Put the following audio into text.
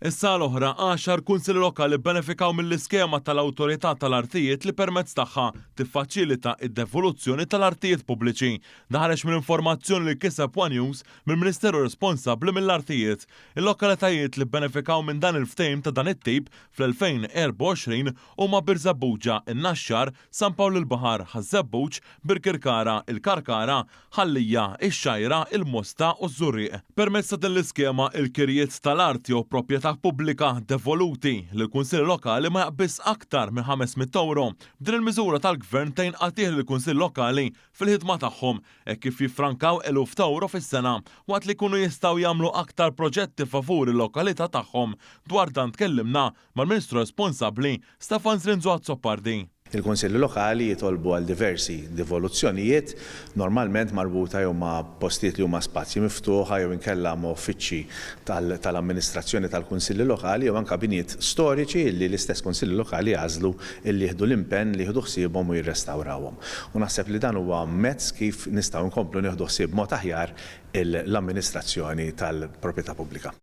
Issa l-oħra 10 kunsilli lokali benefikaw mill-iskema tal-Awtorità tal-Artijiet li permezz tagħha tiffaċilita id-devoluzzjoni tal-artijiet pubbliċi. Daħreġ mill-informazzjoni li kiseb One News mill-Ministeru responsabbli mill-artijiet. Il-lokalitajiet li benefikaw minn dan il-ftehim ta' dan it-tip fl-2024 huma Birzebbuġa, in-Naxxar, San Pawl il-Baħar, Ħażebbuġ, Birkirkara, il-Karkara, Ħallija, ix-Xajra, il-Mosta u ż-Żurrieq. Permezz ta' din l-iskema il-kirjiet tal-arti u proprjetà pubblika devoluti li l-Kunsilli Lokali ma jaqbis aktar minn 500 euro. B'din il-miżura tal-Gvern tinqatih lill-Kunsilli Lokali fil-ħidma tagħhom hekk kif jiffrankaw eluf ta' euro fis-sena waqt li jkunu jistgħu jagħmlu aktar proġetti favur il-lokalità tagħhom. Dwar dan tkellimna mal-Ministru responsabbli Stefan Zrinzu Azzopardi. Il-Kunsilli Lokali jitolbu għal diversi devoluzzjonijiet, normalment marbuta jew ma' postijiet li huma spazji miftuħa jew inkella ma' uffiċċji tal-amministrazzjoni tal-Kunsilli Lokali jew anke binijiet storiċi li l-istess Kunsilli Lokali jażlu li jieħdu l-impenn li jieħdu ħsiebhom u jirrestawrawhom. U naħseb li dan huwa mezz kif nistgħu nkomplu nieħdu ħsieb mod aħjar l-amministrazzjoni tal-proprjetà pubblika.